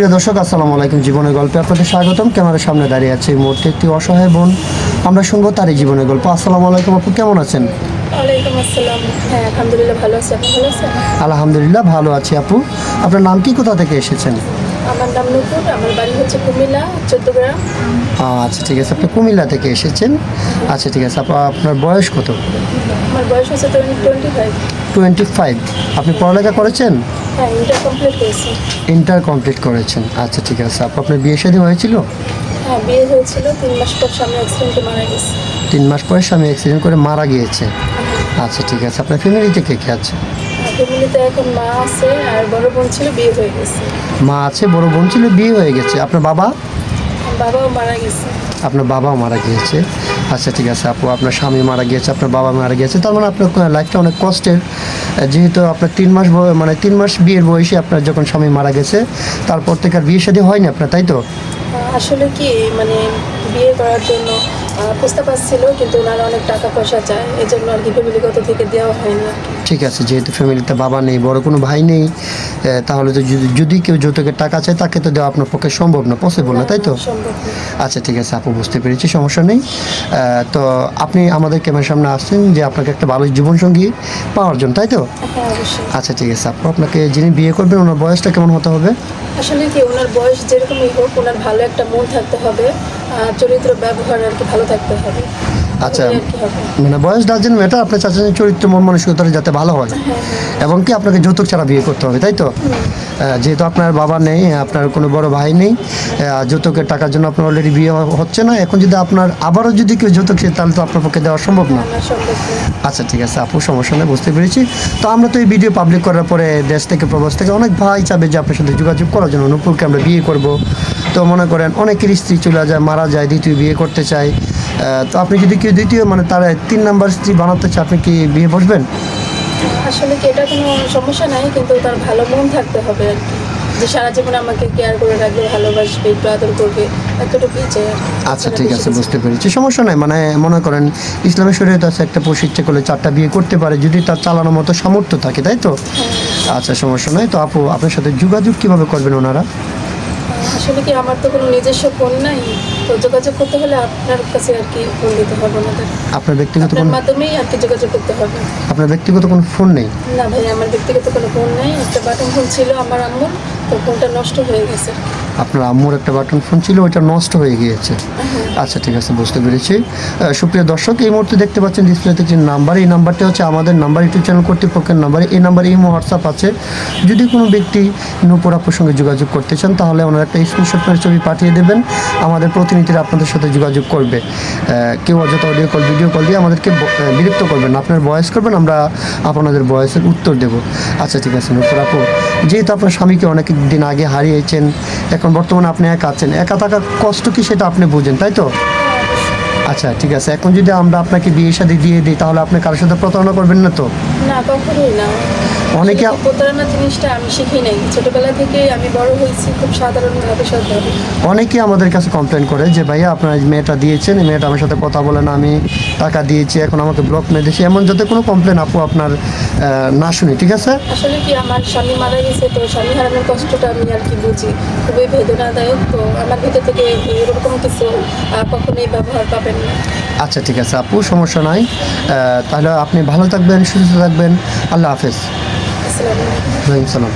প্রিয় দর্শক, আসসালামু আলাইকুম। জীবনের গল্পে আপনাদের স্বাগতম। ক্যামেরার সামনে দাঁড়িয়ে আছে এই মুহূর্তে একটি অসহায় বোন। আমরা শুনবো তারই জীবনের গল্প। আসসালামু আলাইকুম আপু, কেমন আছেন? ওয়ালাইকুম আসসালাম। হ্যাঁ, আলহামদুলিল্লাহ ভালো আছি। আপনি ভালো আছেন? আলহামদুলিল্লাহ ভালো আছি আপু। আপনার নাম কি, কোথা থেকে এসেছেন? আমার নাম নূপুর, আমার বাড়ি হচ্ছে কুমিল্লা, 14 গ্রাম। আচ্ছা ঠিক আছে, আপনি কুমিল্লা থেকে এসেছেন। আচ্ছা ঠিক আছে আপু, আপনার বয়স কত? আমার বয়স হচ্ছে 25। 25। আপনি পড়ালেখা করেছেন? হ্যাঁ, ইন্টার কমপ্লিট করেছি। ইন্টার কমপ্লিট করেছেন। আচ্ছা ঠিক আছে আপু, আপনার বিয়ে শাদী হয়েছিল? হ্যাঁ, বিয়ে হয়েছিল 3 মাস পর স্বামী অ্যাক্সিডেন্টে মারা গেছে। 3 মাস পরে স্বামী অ্যাক্সিডেন্ট করে মারা গিয়েছে। আচ্ছা ঠিক আছে, আপনার ফ্যামিলিতে কে কে আছে? ফ্যামিলিতে এখন মা আছে আর বড় বোন ছিল, বিয়ে হয়ে গেছে। মা আছে, বড় বোন ছিল, বিয়ে হয়ে গেছে। আপনার বাবা? বাবাও মারা গেছে। আপনার বাবাও মারা গিয়েছে। আচ্ছা ঠিক আছে আপু, আপনার স্বামী মারা গিয়েছে, আপনার বাবা মারা গিয়েছে, তার মানে আপনার লাইফটা অনেক কষ্টের। যেহেতু আপনার 3 মাস মানে 3 মাস বিয়ের বয়সে আপনার যখন স্বামী মারা গেছে, তারপর থেকে আর বিয়ে শাদী হয়নি আপনার, তাই তো? আসলে কি মানে বিয়ে করার জন্য প্রস্তাব আসছিল, কিন্তু ওনারা অনেক টাকা পয়সা চায়, এই জন্য আর কি ফ্যামিলিগত থেকে দেওয়া হয়নি আর কি। ঠিক আছে, যেহেতু ফ্যামিলিতে বাবা নেই, বড় কোনো ভাই নেই, তাহলে তো যদি কেউ যৌতুকের টাকা চায় তাকে তো দেওয়া আপনার পক্ষে সম্ভব না, পসিবল না, তাই তো? সম্ভব না। আচ্ছা ঠিক আছে আপু, বুঝতে পেরেছি, সমস্যা নেই। তো আপনি আমাদের ক্যামেরার সামনে আসছেন যে আপনাকে একটা ভালো জীবনসঙ্গী পাওয়ার জন্য, তাই তো? হ্যাঁ, অবশ্যই। আচ্ছা ঠিক আছে আপু, আপনাকে যিনি বিয়ে করবেন ওনার বয়সটা কেমন হতে হবে? আসলে কি ওনার বয়স যেরকমই হোক, ওনার ভালো একটা মন থাকতে হবে, চরিত্র ব্যবহার আর কি ভালো থাকতে হবে। আচ্ছা, তাহলেই আর কি হবে। মানে বয়স ডাজেন্ট ম্যাটার, আপনার চাচার চরিত্র মন মানসিকতাটা যাতে ভালো হয়, এবং কি আপনাকে যৌতুক ছাড়া বিয়ে করতে হবে, তাই তো? যেহেতু আপনার বাবা নেই, আপনার কোনো বড় ভাই নেই, যৌতুকের টাকার জন্য আপনার অলরেডি বিয়ে হচ্ছে না, এখন যদি আপনার আবারও যদি কেউ যৌতুক চায় তাহলে তো আপনার পক্ষে দেওয়া সম্ভব না। না, সম্ভব না। আচ্ছা ঠিক আছে আপু, সমস্যা নেই, বুঝতে পেরেছি। তো আমরা তো এই ভিডিও পাবলিক করার পরে দেশ থেকে প্রবাস থেকে অনেক ভাই চাবে যে আপনার সাথে যোগাযোগ করার জন্য, নূপুরকে আমরা বিয়ে করব। তো মনে করেন অনেকের স্ত্রী চলে যায়, মারা যায়, দ্বিতীয় বিয়ে করতে চায়। তো আপনি যদি কেউ দ্বিতীয় মানে তার 3 নাম্বার স্ত্রী বানাতে চায়, আপনি কি বিয়ে বসবেন? আসলে কি এটা কোনো সমস্যা নাই, কিন্তু তার ভালো মন থাকতে হবে আর কি, যে সারা জীবন আমাকে কেয়ার করে রাখবে, ভালোবাসবে, একটু আদর করবে, এতটুকুই চাই আর কি। আচ্ছা ঠিক আছে, বুঝতে পেরেছি, সমস্যা নাই। মানে মনে করেন ইসলামের শরীয়তে আছে একটা পুরুষ ইচ্ছে করলে 4টা বিয়ে করতে পারে যদি তার চালানোর মতো সামর্থ্য থাকে, তাই তো? আচ্ছা সমস্যা নয়। তো আপু, আপনার সাথে যোগাযোগ কিভাবে করবেন ওনারা? আসলে কি আমার তো কোনো নিজস্ব ফোন নাই, তো যোগাযোগ করতে হলে আপনার কাছে আর কি ফোন দিতে হবে ওনাদের। আপনার ব্যক্তিগত আপনার কোনো মাধ্যমেই আর কি যোগাযোগ করতে হবে। আপনার ব্যক্তিগত কোনো ফোন নেই? না ভাই, আমার ব্যক্তিগত কোনো ফোন নাই। একটা বাটন ফোন ছিল আমার আম্মুর, তো ফোনটা নষ্ট হয়ে গেছে। আপনার আম্মুর একটা বাটন ফোন ছিল, ওইটা নষ্ট হয়ে গিয়েছে। আচ্ছা ঠিক আছে, বুঝতে পেরেছি। সুপ্রিয় দর্শক, এই মুহূর্তে দেখতে পাচ্ছেন ডিসপ্লেতে যে নাম্বার, এই নাম্বারটি হচ্ছে আমাদের নাম্বার, ইউটিউব চ্যানেল কর্তৃপক্ষের নাম্বার। এই নাম্বারে ইমো, হোয়াটসঅ্যাপ আছে। যদি কোনো ব্যক্তি নূপুর আপুর সঙ্গে যোগাযোগ করতে চান তাহলে ওনার একটা স্ক্রিনশট করে ছবি পাঠিয়ে দেবেন, আমাদের প্রতিনিধিরা আপনাদের সাথে যোগাযোগ করবে। কেউ অযথা অডিও কল, ভিডিও কল দিয়ে আমাদেরকে বিরক্ত করবেন না, আপনার ভয়েস করবেন, আমরা আপনাদের ভয়েসের উত্তর দেব। আচ্ছা ঠিক আছে নূপুর আপু, যেহেতু আপনার স্বামীকে অনেক দিন আগে হারিয়েছেন, এখন বর্তমানে আপনি একা আছেন, একা থাকার কষ্ট কি সেটা আপনি বুঝেন, তাই তো? আচ্ছা ঠিক আছে, এখন যদি আমরা আপনাকে বিয়ে শাদী দিয়ে দিই তাহলে আপনি কারোর সাথে প্রতারণা করবেন না তো? না, কখনোই না। অনেকে আসলে কি প্রতারণা জিনিসটা আমি শিখি নাই, ছোটবেলা থেকে আমি বড় হয়েছি খুব সাধারণভাবে, সৎভাবে। অনেকে আমাদের কাছে কমপ্লেন করে যে ভাইয়া আপনার এই মেয়েটা দিয়েছেন, এই মেয়েটা আমার সাথে কথা বলে না, আমি টাকা দিয়েছি, এখন আমাকে ব্লক মেরে দিয়েছি, এমন যাতে কোনো কমপ্লেন আপু আপনার না শুনি, ঠিক আছে? আসলে কি আমার স্বামী মারা গেছে, তো স্বামী হারানোর কষ্টটা আমি আর কি বুঝি, খুবই বেদনাদায়ক। তো আমার ভিতর থেকে এরকম কিছু কখনোই ব্যবহার পাবেন না। আচ্ছা ঠিক আছে আপু, সমস্যা নাই। তাহলে আপনি ভালো থাকবেন, সুস্থ থাকবেন। আল্লাহ হাফেজ। আসসালামু আলাইকুম। ওয়ালাইকুম সালাম।